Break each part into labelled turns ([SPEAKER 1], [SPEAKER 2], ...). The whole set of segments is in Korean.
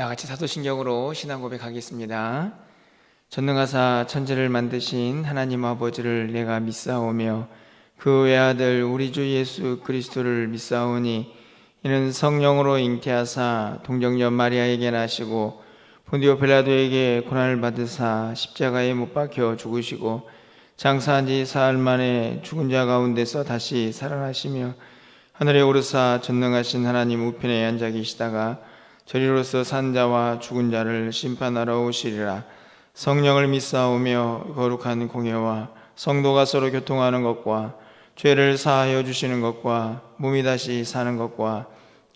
[SPEAKER 1] 같이 사도신경으로 신앙 고백하겠습니다. 전능하사 천지를 만드신 하나님 아버지를 내가 믿사오며 그 외아들 우리 주 예수 그리스도를 믿사오니 이는 성령으로 잉태하사 동정녀 마리아에게 나시고 본디오 빌라도에게 고난을 받으사 십자가에 못 박혀 죽으시고 장사한 지 사흘 만에 죽은 자 가운데서 다시 살아나시며 하늘에 오르사 전능하신 하나님 우편에 앉아 계시다가 저리로서 산 자와 죽은 자를 심판하러 오시리라. 성령을 믿사오며 거룩한 공예와 성도가 서로 교통하는 것과 죄를 사하여 주시는 것과 몸이 다시 사는 것과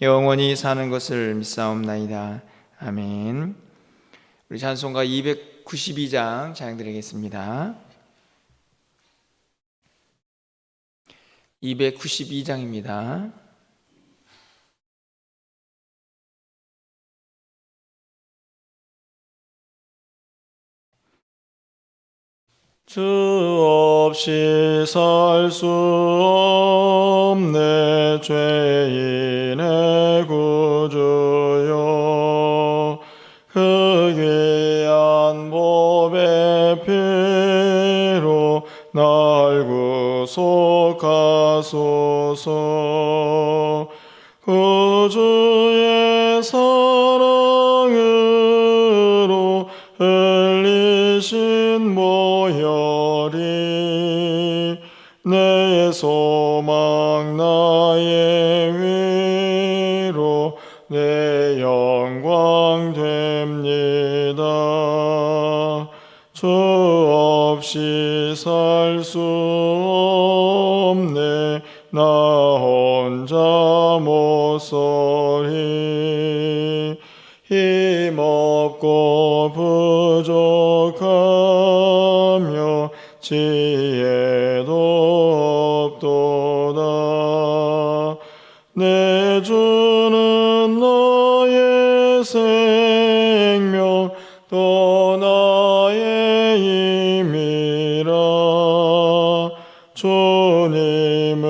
[SPEAKER 1] 영원히 사는 것을 믿사옵나이다. 아멘. 우리 찬송가 292장 찬양드리겠습니다. 292장입니다.
[SPEAKER 2] 주 없이 살 수 없네 죄인의 구주여 그 귀한 보배 피로 날 구속하소서 구주의 사랑으로 흘리신 보혈이 내 소망 나의 위로 내 영광 됩니다. 주 없이 살 수 없네 나 혼자 못 서리 힘없고 부족하며 지혜도 없도다. 내 주는 나의 생명 또 나의 힘이라. 주님을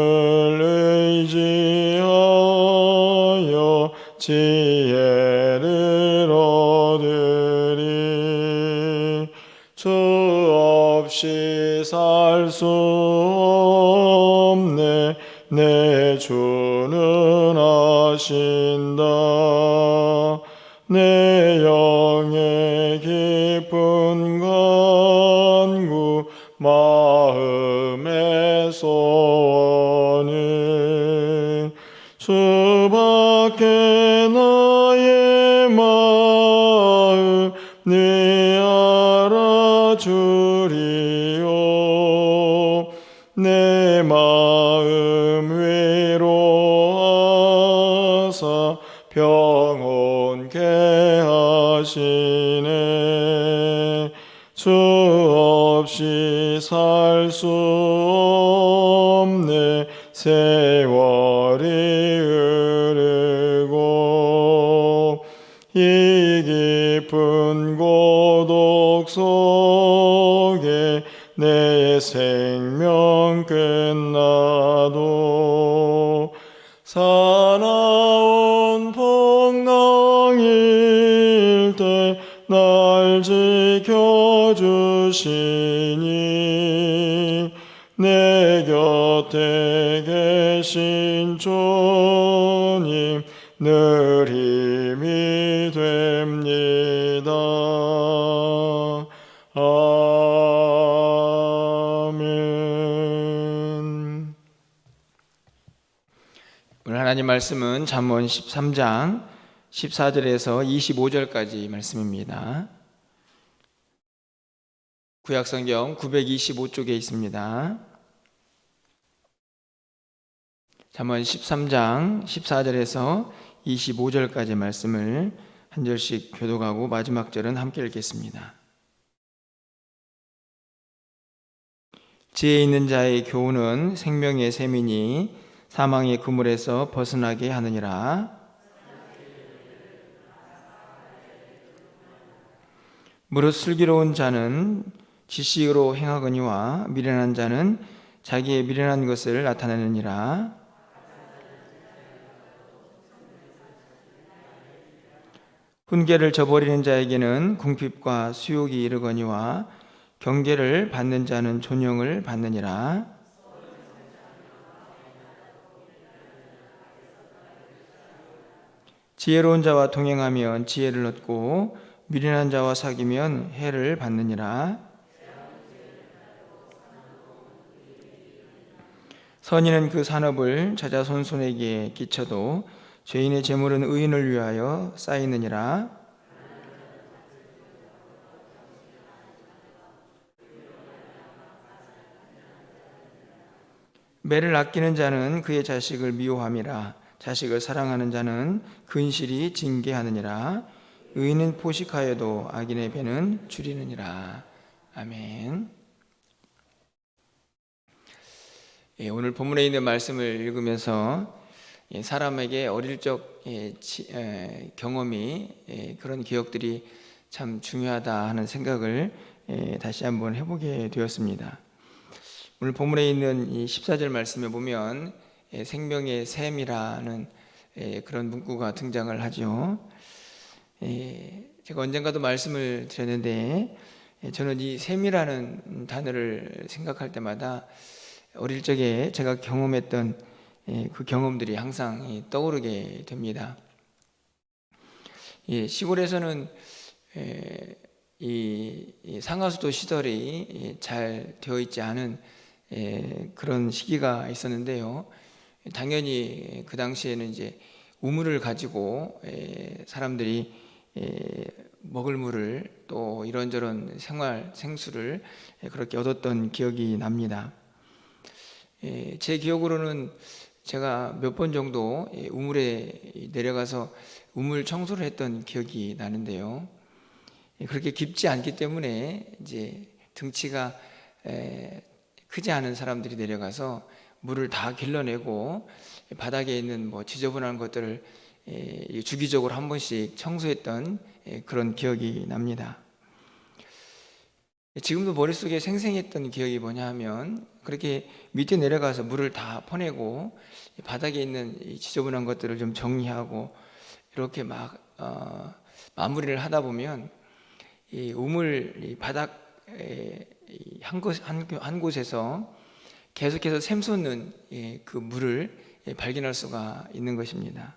[SPEAKER 2] 의지하여 지혜를 얻으리. 주 없이 살 수 없네 내 주는 아신다. 내 영의 깊은 간구 마음의 소원은 주밖에 나의 마음 네 알아주리요. 내 마음 위로하사 평온케 하시네. 주 없이 살 수 없네 세월이 흐르고 이 깊은 고독 속에 내 생명 끝나도 사나운 풍랑일 때 날 지켜주시니 내 곁에 계신 주님 늘 힘이 됩니다. 아멘.
[SPEAKER 1] 오늘 하나님 말씀은 잠언 13장 14절에서 25절까지 말씀입니다. 구약성경 925쪽에 있습니다. 잠언 13장 14절에서 25절까지 말씀을 한 절씩 교독하고 마지막 절은 함께 읽겠습니다. 지혜 있는 자의 교훈은 생명의 샘이니 사망의 그물에서 벗어나게 하느니라. 무릇 슬기로운 자는 지식으로 행하거니와 미련한 자는 자기의 미련한 것을 나타내느니라. 훈계를 저버리는 자에게는 궁핍과 수욕이 이르거니와 경계를 받는 자는 존영을 받느니라. 지혜로운 자와 동행하면 지혜를 얻고 미련한 자와 사귀면 해를 받느니라. 선인은 그 산업을 자자손손에게 끼쳐도 죄인의 재물은 의인을 위하여 쌓이느니라. 매를 아끼는 자는 그의 자식을 미워함이라. 자식을 사랑하는 자는 근실이 징계하느니라. 의인은 포식하여도 악인의 배는 줄이느니라. 아멘. 오늘 본문에 있는 말씀을 읽으면서 사람에게 어릴 적 경험이 그런 기억들이 참 중요하다 하는 생각을 다시 한번 해보게 되었습니다. 오늘 본문에 있는 이 14절 말씀에 보면 생명의 샘이라는 그런 문구가 등장을 하죠. 제가 언젠가도 말씀을 드렸는데 저는 이 샘이라는 단어를 생각할 때마다 어릴 적에 제가 경험했던 그 경험들이 항상 떠오르게 됩니다. 시골에서는 이 상하수도 시설이 잘 되어 있지 않은 그런 시기가 있었는데요. 당연히 그 당시에는 이제 우물을 가지고 사람들이 먹을 물을 또 이런저런 생수를 그렇게 얻었던 기억이 납니다. 제 기억으로는 제가 몇 번 정도 우물에 내려가서 우물 청소를 했던 기억이 나는데요. 그렇게 깊지 않기 때문에 이제 등치가 크지 않은 사람들이 내려가서 물을 다 길러내고 바닥에 있는 지저분한 것들을 주기적으로 한 번씩 청소했던 그런 기억이 납니다. 지금도 머릿속에 생생했던 기억이 뭐냐 하면 그렇게 밑에 내려가서 물을 다 퍼내고 바닥에 있는 이 지저분한 것들을 좀 정리하고 이렇게 막 마무리를 하다 보면 이 우물 이 바닥 한 곳에서 계속해서 샘솟는 그 물을 발견할 수가 있는 것입니다.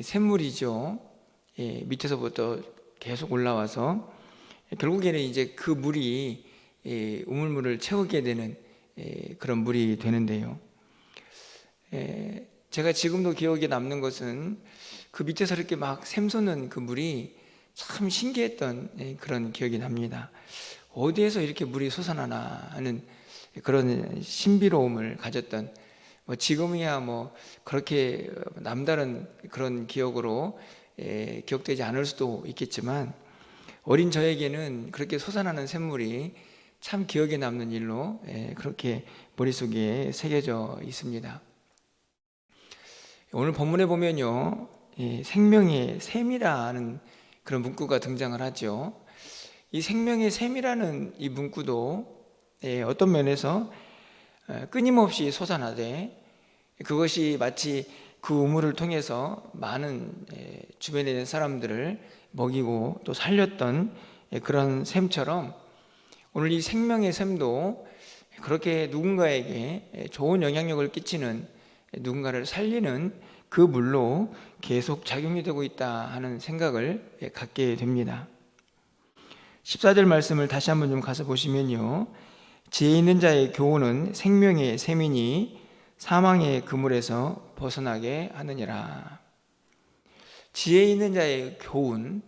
[SPEAKER 1] 샘물이죠. 밑에서부터 계속 올라와서 결국에는 이제 그 물이 우물물을 채우게 되는 그런 물이 되는데요. 제가 지금도 기억에 남는 것은 그 밑에서 이렇게 막 샘솟는 그 물이 참 신기했던 그런 기억이 납니다. 어디에서 이렇게 물이 솟아나나 하는 그런 신비로움을 가졌던 지금이야 그렇게 남다른 그런 기억으로 기억되지 않을 수도 있겠지만 어린 저에게는 그렇게 솟아나는 샘물이 참 기억에 남는 일로 그렇게 머릿속에 새겨져 있습니다. 오늘 본문에 보면요, 생명의 샘이라는 그런 문구가 등장을 하죠. 이 생명의 샘이라는 이 문구도 어떤 면에서 끊임없이 솟아나되 그것이 마치 그 우물을 통해서 많은 주변에 있는 사람들을 먹이고 또 살렸던 그런 샘처럼 오늘 이 생명의 샘도 그렇게 누군가에게 좋은 영향력을 끼치는 누군가를 살리는 그 물로 계속 작용이 되고 있다 하는 생각을 갖게 됩니다. 14절 말씀을 다시 한번 좀 가서 보시면요, 지혜 있는 자의 교훈은 생명의 샘이니 사망의 그물에서 벗어나게 하느니라. 지혜 있는 자의 교훈,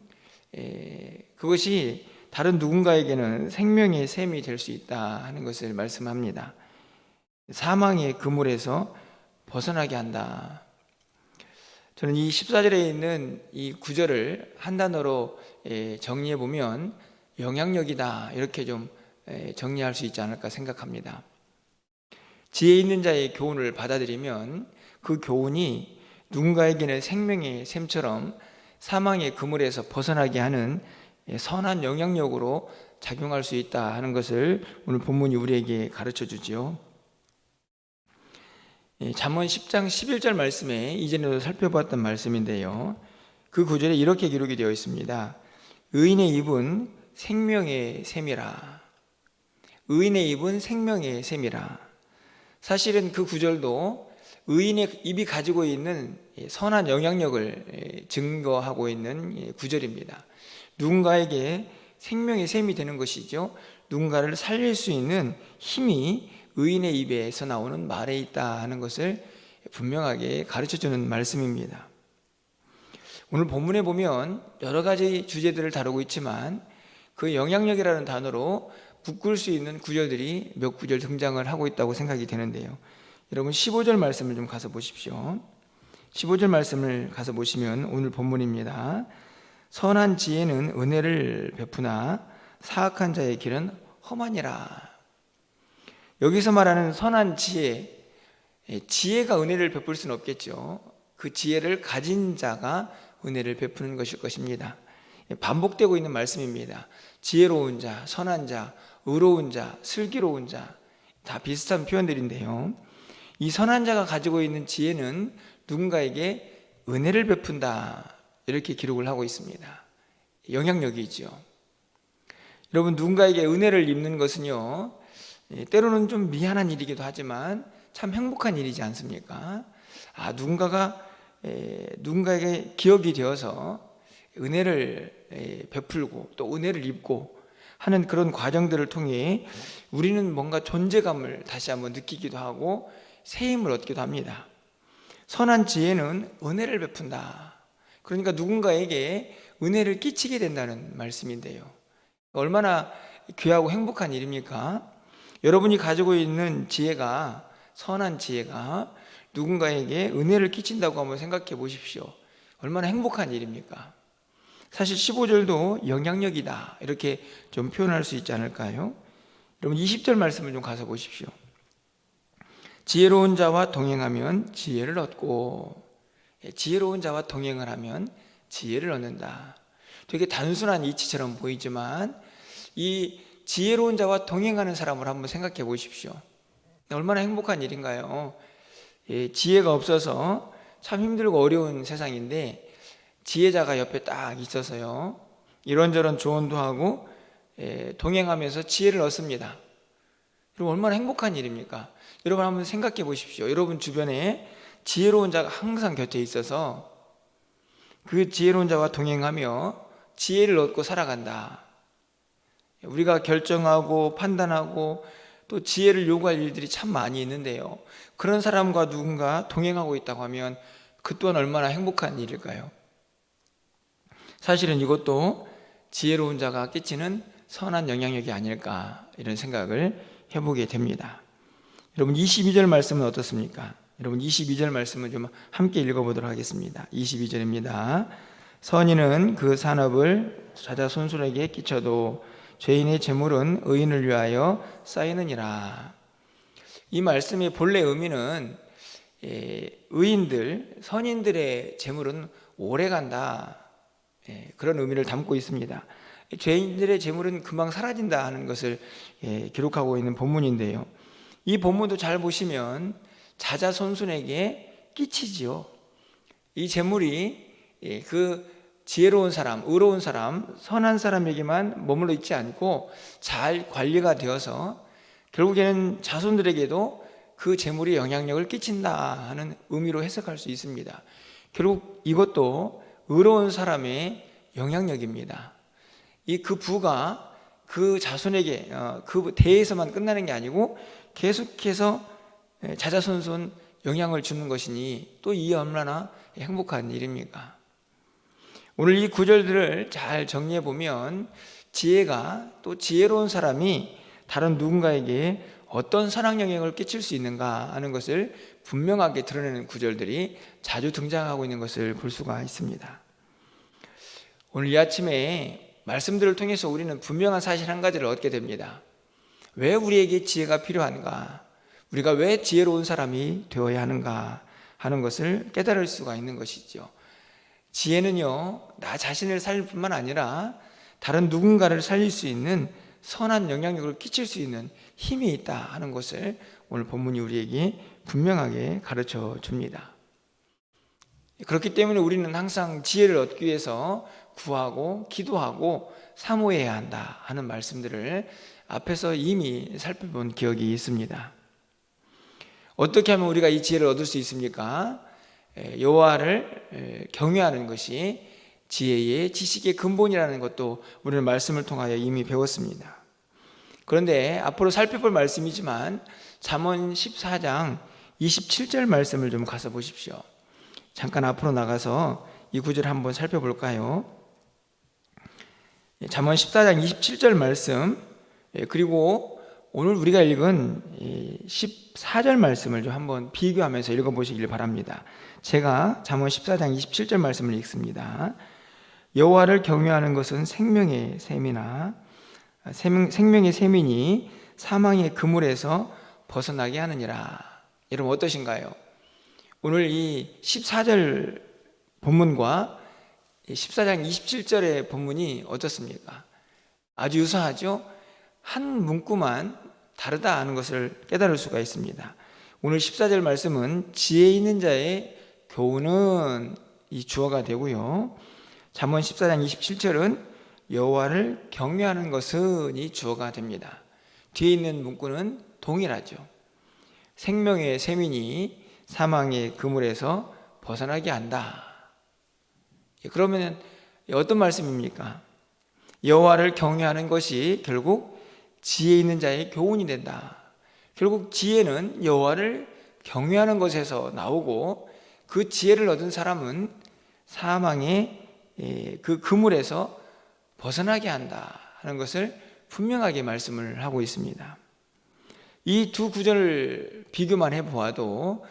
[SPEAKER 1] 그것이 다른 누군가에게는 생명의 샘이 될 수 있다 하는 것을 말씀합니다. 사망의 그물에서 벗어나게 한다. 저는 이 14절에 있는 이 구절을 한 단어로 정리해 보면 영향력이다 이렇게 좀 정리할 수 있지 않을까 생각합니다. 지혜 있는 자의 교훈을 받아들이면 그 교훈이 누군가에게는 생명의 샘처럼 사망의 그물에서 벗어나게 하는 선한 영향력으로 작용할 수 있다 하는 것을 오늘 본문이 우리에게 가르쳐 주지요. 잠언 10장 11절 말씀에 이전에도 살펴봤던 말씀인데요, 그 구절에 이렇게 기록이 되어 있습니다. 의인의 입은 생명의 샘이라. 의인의 입은 생명의 샘이라. 사실은 그 구절도 의인의 입이 가지고 있는 선한 영향력을 증거하고 있는 구절입니다. 누군가에게 생명의 샘이 되는 것이죠. 누군가를 살릴 수 있는 힘이 의인의 입에서 나오는 말에 있다 하는 것을 분명하게 가르쳐주는 말씀입니다. 오늘 본문에 보면 여러 가지 주제들을 다루고 있지만 그 영향력이라는 단어로 묶을 수 있는 구절들이 몇 구절 등장을 하고 있다고 생각이 되는데요. 여러분 15절 말씀을 좀 가서 보십시오. 15절 말씀을 가서 보시면 오늘 본문입니다. 선한 지혜는 은혜를 베푸나 사악한 자의 길은 험하니라. 여기서 말하는 선한 지혜, 지혜가 은혜를 베풀 수는 없겠죠. 그 지혜를 가진 자가 은혜를 베푸는 것일 것입니다. 반복되고 있는 말씀입니다. 지혜로운 자, 선한 자, 의로운 자, 슬기로운 자, 다 비슷한 표현들인데요. 이 선한 자가 가지고 있는 지혜는 누군가에게 은혜를 베푼다, 이렇게 기록을 하고 있습니다. 영향력이죠. 여러분, 누군가에게 은혜를 입는 것은요, 때로는 좀 미안한 일이기도 하지만 참 행복한 일이지 않습니까? 누군가에게 기억이 되어서 은혜를 베풀고 또 은혜를 입고 하는 그런 과정들을 통해 우리는 뭔가 존재감을 다시 한번 느끼기도 하고 새 힘을 얻기도 합니다. 선한 지혜는 은혜를 베푼다. 그러니까 누군가에게 은혜를 끼치게 된다는 말씀인데요. 얼마나 귀하고 행복한 일입니까? 여러분이 가지고 있는 지혜가, 선한 지혜가 누군가에게 은혜를 끼친다고 한번 생각해 보십시오. 얼마나 행복한 일입니까? 사실 15절도 영향력이다, 이렇게 좀 표현할 수 있지 않을까요? 여러분 20절 말씀을 좀 가서 보십시오. 지혜로운 자와 동행하면 지혜를 얻고, 지혜로운 자와 동행을 하면 지혜를 얻는다. 되게 단순한 이치처럼 보이지만 이 지혜로운 자와 동행하는 사람을 한번 생각해 보십시오. 얼마나 행복한 일인가요? 지혜가 없어서 참 힘들고 어려운 세상인데 지혜자가 옆에 딱 있어서요, 이런저런 조언도 하고 동행하면서 지혜를 얻습니다. 여러분, 얼마나 행복한 일입니까? 여러분 한번 생각해 보십시오. 여러분 주변에 지혜로운 자가 항상 곁에 있어서 그 지혜로운 자와 동행하며 지혜를 얻고 살아간다. 우리가 결정하고 판단하고 또 지혜를 요구할 일들이 참 많이 있는데요, 그런 사람과 누군가 동행하고 있다고 하면 그 또한 얼마나 행복한 일일까요? 사실은 이것도 지혜로운 자가 끼치는 선한 영향력이 아닐까, 이런 생각을 해보게 됩니다. 여러분 22절 말씀은 어떻습니까? 여러분 22절 말씀을 좀 함께 읽어보도록 하겠습니다. 22절입니다. 선인은 그 산업을 자자손손에게 끼쳐도 죄인의 재물은 의인을 위하여 쌓이느니라. 이 말씀의 본래 의미는 의인들, 선인들의 재물은 오래간다, 그런 의미를 담고 있습니다. 죄인들의 재물은 금방 사라진다 하는 것을 기록하고 있는 본문인데요, 이 본문도 잘 보시면 자자손손에게 끼치지요. 이 재물이 그 지혜로운 사람, 의로운 사람, 선한 사람에게만 머물러 있지 않고 잘 관리가 되어서 결국에는 자손들에게도 그 재물이 영향력을 끼친다 하는 의미로 해석할 수 있습니다. 결국 이것도 의로운 사람의 영향력입니다. 그 부가 그 자손에게, 그 대에서만 끝나는 게 아니고 계속해서 자자손손 영향을 주는 것이니 또 이 얼마나 행복한 일입니까? 오늘 이 구절들을 잘 정리해 보면 지혜가, 또 지혜로운 사람이 다른 누군가에게 어떤 선한 영향을 끼칠 수 있는가 하는 것을 분명하게 드러내는 구절들이 자주 등장하고 있는 것을 볼 수가 있습니다. 오늘 이 아침에 말씀들을 통해서 우리는 분명한 사실 한 가지를 얻게 됩니다. 왜 우리에게 지혜가 필요한가? 우리가 왜 지혜로운 사람이 되어야 하는가 하는 것을 깨달을 수가 있는 것이죠. 지혜는요, 나 자신을 살릴 뿐만 아니라 다른 누군가를 살릴 수 있는 선한 영향력을 끼칠 수 있는 힘이 있다 하는 것을 오늘 본문이 우리에게 분명하게 가르쳐 줍니다. 그렇기 때문에 우리는 항상 지혜를 얻기 위해서 구하고 기도하고 사모해야 한다 하는 말씀들을 앞에서 이미 살펴본 기억이 있습니다. 어떻게 하면 우리가 이 지혜를 얻을 수 있습니까? 여호와를 경외하는 것이 지혜의 지식의 근본이라는 것도 우리는 말씀을 통하여 이미 배웠습니다. 그런데 앞으로 살펴볼 말씀이지만 잠언 14장 27절 말씀을 좀 가서 보십시오. 잠깐 앞으로 나가서 이 구절을 한번 살펴볼까요? 잠언 14장 27절 말씀, 그리고 오늘 우리가 읽은 14절 말씀을 좀 한번 비교하면서 읽어보시길 바랍니다. 제가 잠언 14장 27절 말씀을 읽습니다. 여호와를 경외하는 것은 생명의 샘이나 생명의 샘이니 사망의 그물에서 벗어나게 하느니라. 여러분 어떠신가요? 오늘 이 14절 본문과 14장 27절의 본문이 어떻습니까? 아주 유사하죠? 한 문구만 다르다 하는 것을 깨달을 수가 있습니다. 오늘 14절 말씀은 지혜 있는 자의 교훈은 이 주어가 되고요. 잠언 14장 27절은 여호와를 경외하는 것은 이 주어가 됩니다. 뒤에 있는 문구는 동일하죠. 생명의 샘이니 사망의 그물에서 벗어나게 한다. 그러면 어떤 말씀입니까? 여호와를 경외하는 것이 결국 지혜 있는 자의 교훈이 된다. 결국 지혜는 여호와를 경외하는 것에서 나오고 그 지혜를 얻은 사람은 사망의 그 그물에서 벗어나게 한다 하는 것을 분명하게 말씀을 하고 있습니다. 이 두 구절을 비교만 해보아도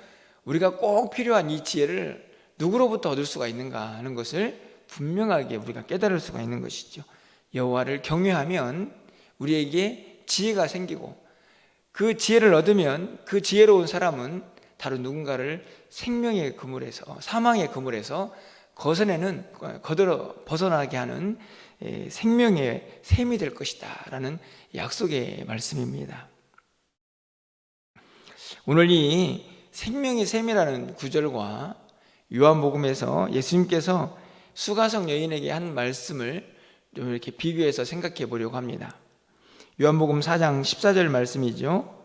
[SPEAKER 1] 우리가 꼭 필요한 이 지혜를 누구로부터 얻을 수가 있는가 하는 것을 분명하게 우리가 깨달을 수가 있는 것이죠. 여호와를 경외하면 우리에게 지혜가 생기고 그 지혜를 얻으면 그 지혜로운 사람은 다른 누군가를 생명의 그물에서 사망의 그물에서 벗어나게 하는 생명의 샘이 될 것이다 라는 약속의 말씀입니다. 오늘 이 생명의 샘이라는 구절과 요한복음에서 예수님께서 수가성 여인에게 한 말씀을 좀 이렇게 비교해서 생각해 보려고 합니다. 요한복음 4장 14절 말씀이죠.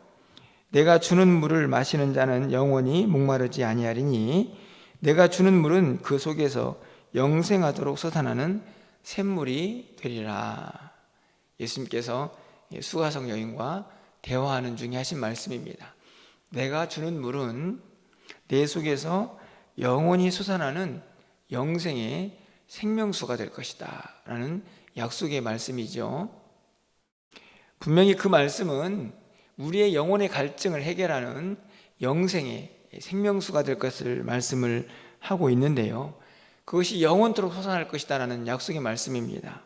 [SPEAKER 1] 내가 주는 물을 마시는 자는 영원히 목마르지 아니하리니 내가 주는 물은 그 속에서 영생하도록 솟아나는 샘물이 되리라. 예수님께서 수가성 여인과 대화하는 중에 하신 말씀입니다. 내가 주는 물은 내 속에서 영원히 솟아나는 영생의 생명수가 될 것이다 라는 약속의 말씀이죠. 분명히 그 말씀은 우리의 영혼의 갈증을 해결하는 영생의 생명수가 될 것을 말씀을 하고 있는데요, 그것이 영원토록 솟아날 것이다 라는 약속의 말씀입니다.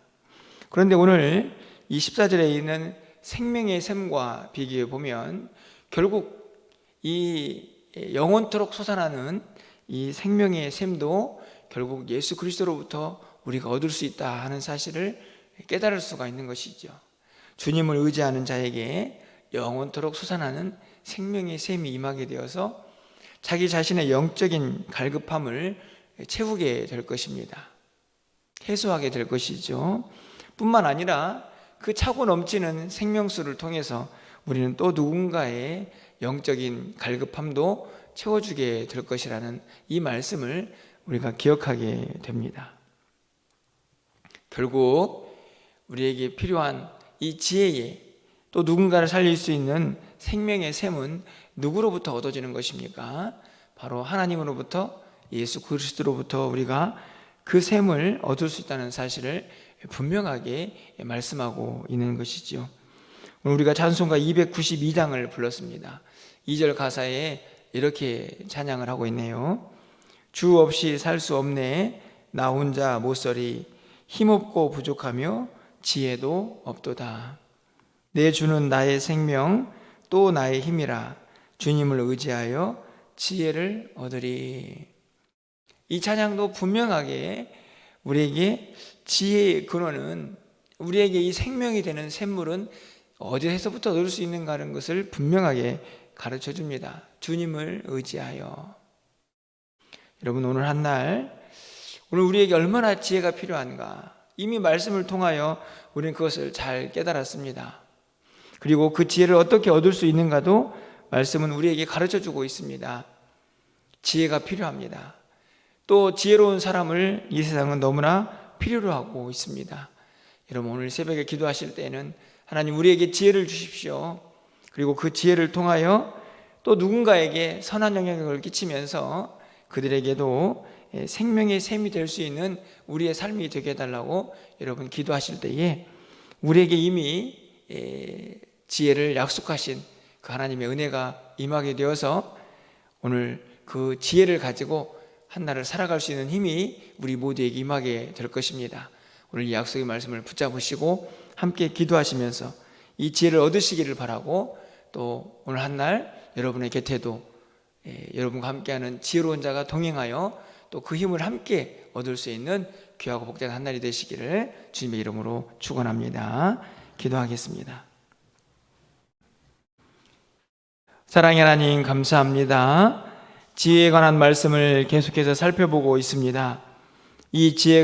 [SPEAKER 1] 그런데 오늘 이 14절에 있는 생명의 샘과 비교해 보면 결국 이 영원토록 솟아나는 이 생명의 샘도 결국 예수 그리스도로부터 우리가 얻을 수 있다 하는 사실을 깨달을 수가 있는 것이죠. 주님을 의지하는 자에게 영원토록 솟아나는 생명의 샘이 임하게 되어서 자기 자신의 영적인 갈급함을 채우게 될 것입니다. 해소하게 될 것이죠. 뿐만 아니라 그 차고 넘치는 생명수를 통해서 우리는 또 누군가의 영적인 갈급함도 채워주게 될 것이라는 이 말씀을 우리가 기억하게 됩니다. 결국 우리에게 필요한 이 지혜에 또 누군가를 살릴 수 있는 생명의 샘은 누구로부터 얻어지는 것입니까? 바로 하나님으로부터, 예수 그리스도로부터 우리가 그 샘을 얻을 수 있다는 사실을 분명하게 말씀하고 있는 것이죠. 오늘 우리가 찬송가 292장을 불렀습니다. 2절 가사에 이렇게 찬양을 하고 있네요. 주 없이 살 수 없네 나 혼자 못서리 힘없고 부족하며 지혜도 없도다. 내 주는 나의 생명 또 나의 힘이라 주님을 의지하여 지혜를 얻으리. 이 찬양도 분명하게 우리에게 지혜의 근원은, 우리에게 이 생명이 되는 샘물은 어디에서부터 얻을 수 있는가 하는 것을 분명하게 가르쳐 줍니다. 주님을 의지하여. 여러분 오늘 한 날, 오늘 우리에게 얼마나 지혜가 필요한가, 이미 말씀을 통하여 우리는 그것을 잘 깨달았습니다. 그리고 그 지혜를 어떻게 얻을 수 있는가도 말씀은 우리에게 가르쳐주고 있습니다. 지혜가 필요합니다. 또 지혜로운 사람을 이 세상은 너무나 필요로 하고 있습니다. 여러분 오늘 새벽에 기도하실 때는 하나님 우리에게 지혜를 주십시오. 그리고 그 지혜를 통하여 또 누군가에게 선한 영향력을 끼치면서 그들에게도 생명의 샘이 될 수 있는 우리의 삶이 되게 해달라고 여러분 기도하실 때에 우리에게 이미 지혜를 약속하신 그 하나님의 은혜가 임하게 되어서 오늘 그 지혜를 가지고 한날을 살아갈 수 있는 힘이 우리 모두에게 임하게 될 것입니다. 오늘 이 약속의 말씀을 붙잡으시고 함께 기도하시면서 이 지혜를 얻으시기를 바라고, 또 오늘 한날 여러분의 곁에도 여러분과 함께하는 지혜로운 자가 동행하여 또 그 힘을 함께 얻을 수 있는 귀하고 복된 한날이 되시기를 주님의 이름으로 축원합니다. 기도하겠습니다. 사랑의 하나님 감사합니다. 지혜에 관한 말씀을 계속해서 살펴보고 있습니다. 이 지혜가